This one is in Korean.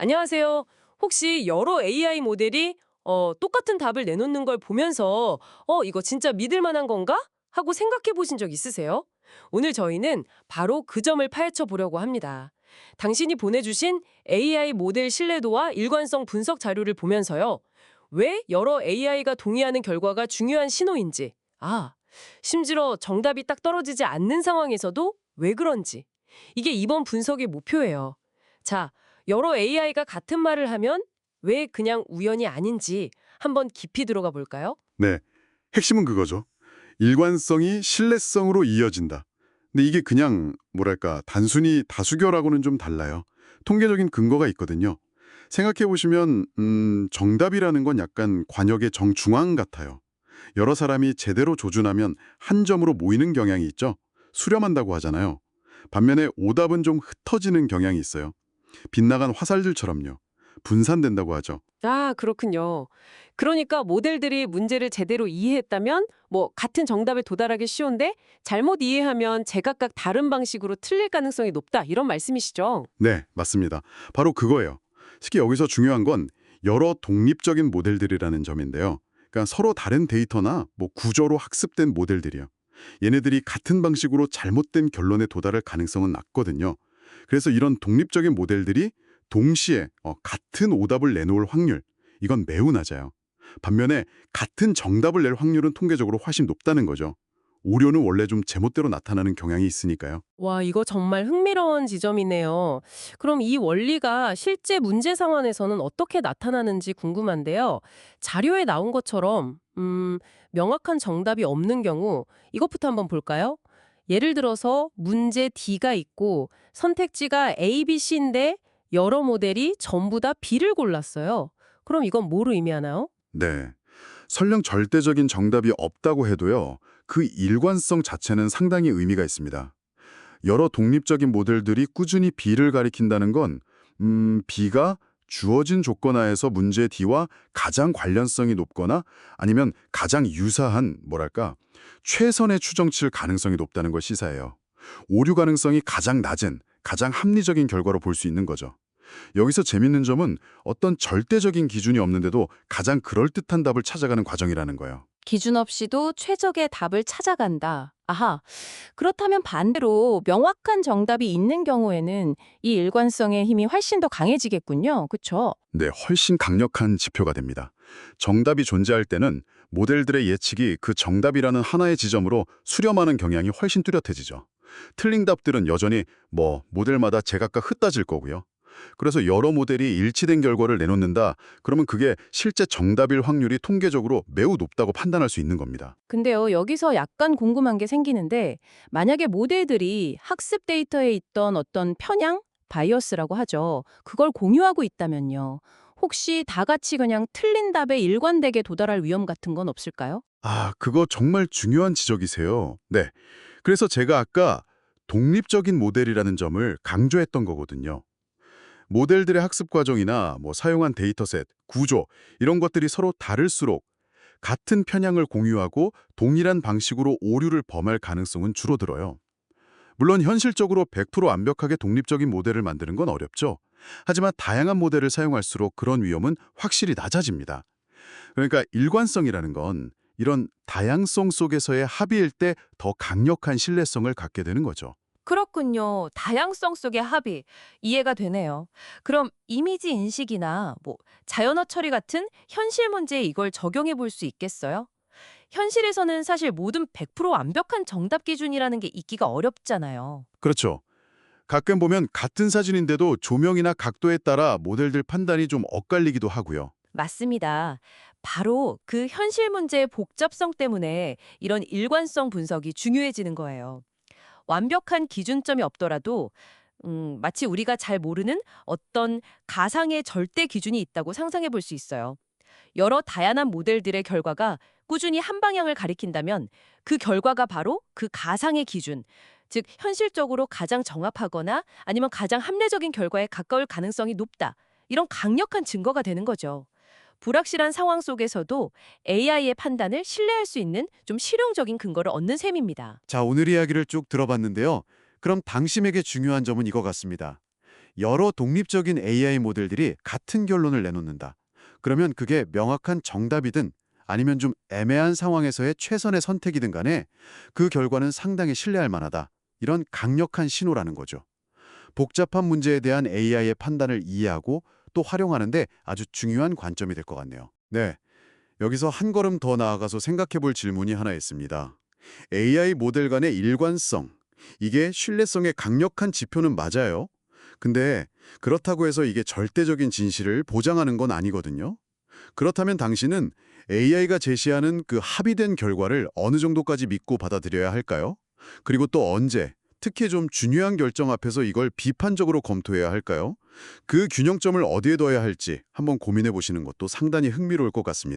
안녕하세요. 혹시 여러 AI 모델이 똑같은 답을 내놓는 걸 보면서 이거 진짜 믿을 만한 건가? 하고 생각해 보신 적 있으세요? 오늘 저희는 바로 그 점을 파헤쳐 보려고 합니다. 당신이 보내주신 AI 모델 신뢰도와 일관성 분석 자료를 보면서요. 왜 여러 AI가 동의하는 결과가 중요한 신호인지, 심지어 정답이 딱 떨어지지 않는 상황에서도 왜 그런지. 이게 이번 분석의 목표예요. 자, 여러 AI가 같은 말을 하면 왜 그냥 우연이 아닌지 한번 깊이 들어가 볼까요? 네, 핵심은 그거죠. 일관성이 신뢰성으로 이어진다. 근데 이게 그냥 뭐랄까 단순히 다수결하고는 좀 달라요. 통계적인 근거가 있거든요. 생각해 보시면 정답이라는 건 약간 관역의 정중앙 같아요. 여러 사람이 제대로 조준하면 한 점으로 모이는 경향이 있죠. 수렴한다고 하잖아요. 반면에 오답은 좀 흩어지는 경향이 있어요. 빗나간 화살들처럼요. 분산된다고 하죠. 그렇군요. 그러니까 모델들이 문제를 제대로 이해했다면 같은 정답에 도달하기 쉬운데 잘못 이해하면 제각각 다른 방식으로 틀릴 가능성이 높다. 이런 말씀이시죠? 네, 맞습니다. 바로 그거예요. 특히 여기서 중요한 건 여러 독립적인 모델들이라는 점인데요. 그러니까 서로 다른 데이터나 구조로 학습된 모델들이요. 얘네들이 같은 방식으로 잘못된 결론에 도달할 가능성은 낮거든요. 그래서 이런 독립적인 모델들이 동시에 같은 오답을 내놓을 확률, 이건 매우 낮아요. 반면에 같은 정답을 낼 확률은 통계적으로 훨씬 높다는 거죠. 오류는 원래 좀 제멋대로 나타나는 경향이 있으니까요. 와, 이거 정말 흥미로운 지점이네요. 그럼 이 원리가 실제 문제 상황에서는 어떻게 나타나는지 궁금한데요. 자료에 나온 것처럼 명확한 정답이 없는 경우 이것부터 한번 볼까요? 예를 들어서 문제 D가 있고 선택지가 A, B, C인데 여러 모델이 전부 다 B를 골랐어요. 그럼 이건 뭐를 의미하나요? 네. 설령 절대적인 정답이 없다고 해도요, 그 일관성 자체는 상당히 의미가 있습니다. 여러 독립적인 모델들이 꾸준히 B를 가리킨다는 건, B가 주어진 조건 하에서 문제 D와 가장 관련성이 높거나 아니면 가장 유사한, 최선의 추정치일 가능성이 높다는 걸 시사해요. 오류 가능성이 가장 낮은, 가장 합리적인 결과로 볼 수 있는 거죠. 여기서 재밌는 점은 어떤 절대적인 기준이 없는데도 가장 그럴듯한 답을 찾아가는 과정이라는 거예요. 기준 없이도 최적의 답을 찾아간다. 아하. 그렇다면 반대로 명확한 정답이 있는 경우에는 이 일관성의 힘이 훨씬 더 강해지겠군요. 그쵸? 네, 훨씬 강력한 지표가 됩니다. 정답이 존재할 때는 모델들의 예측이 그 정답이라는 하나의 지점으로 수렴하는 경향이 훨씬 뚜렷해지죠. 틀린 답들은 여전히 모델마다 제각각 흩어질 거고요. 그래서 여러 모델이 일치된 결과를 내놓는다. 그러면 그게 실제 정답일 확률이 통계적으로 매우 높다고 판단할 수 있는 겁니다. 근데요, 여기서 약간 궁금한 게 생기는데, 만약에 모델들이 학습 데이터에 있던 어떤 편향? 바이어스라고 하죠. 그걸 공유하고 있다면요. 혹시 다 같이 그냥 틀린 답에 일관되게 도달할 위험 같은 건 없을까요? 그거 정말 중요한 지적이세요. 네. 그래서 제가 아까 독립적인 모델이라는 점을 강조했던 거거든요. 모델들의 학습 과정이나 사용한 데이터셋, 구조 이런 것들이 서로 다를수록 같은 편향을 공유하고 동일한 방식으로 오류를 범할 가능성은 줄어들어요. 물론 현실적으로 100% 완벽하게 독립적인 모델을 만드는 건 어렵죠. 하지만 다양한 모델을 사용할수록 그런 위험은 확실히 낮아집니다. 그러니까 일관성이라는 건 이런 다양성 속에서의 합의일 때 더 강력한 신뢰성을 갖게 되는 거죠. 그렇군요. 다양성 속의 합의. 이해가 되네요. 그럼 이미지 인식이나 자연어 처리 같은 현실 문제에 이걸 적용해 볼 수 있겠어요? 현실에서는 사실 모든 100% 완벽한 정답 기준이라는 게 있기가 어렵잖아요. 그렇죠. 가끔 보면 같은 사진인데도 조명이나 각도에 따라 모델들 판단이 좀 엇갈리기도 하고요. 맞습니다. 바로 그 현실 문제의 복잡성 때문에 이런 일관성 분석이 중요해지는 거예요. 완벽한 기준점이 없더라도 마치 우리가 잘 모르는 어떤 가상의 절대 기준이 있다고 상상해 볼 수 있어요. 여러 다양한 모델들의 결과가 꾸준히 한 방향을 가리킨다면 그 결과가 바로 그 가상의 기준, 즉 현실적으로 가장 정확하거나 아니면 가장 합리적인 결과에 가까울 가능성이 높다. 이런 강력한 증거가 되는 거죠. 불확실한 상황 속에서도 AI의 판단을 신뢰할 수 있는 좀 실용적인 근거를 얻는 셈입니다. 자, 오늘 이야기를 쭉 들어봤는데요. 그럼 당신에게 중요한 점은 이거 같습니다. 여러 독립적인 AI 모델들이 같은 결론을 내놓는다. 그러면 그게 명확한 정답이든 아니면 좀 애매한 상황에서의 최선의 선택이든 간에 그 결과는 상당히 신뢰할 만하다. 이런 강력한 신호라는 거죠. 복잡한 문제에 대한 AI의 판단을 이해하고 또 활용하는데 아주 중요한 관점이 될 것 같네요. 네, 여기서 한 걸음 더 나아가서 생각해 볼 질문이 하나 있습니다. AI 모델 간의 일관성, 이게 신뢰성의 강력한 지표는 맞아요. 근데 그렇다고 해서 이게 절대적인 진실을 보장하는 건 아니거든요. 그렇다면 당신은 AI가 제시하는 그 합의된 결과를 어느 정도까지 믿고 받아들여야 할까요? 그리고 또 언제, 특히 좀 중요한 결정 앞에서 이걸 비판적으로 검토해야 할까요? 그 균형점을 어디에 둬야 할지 한번 고민해 보시는 것도 상당히 흥미로울 것 같습니다.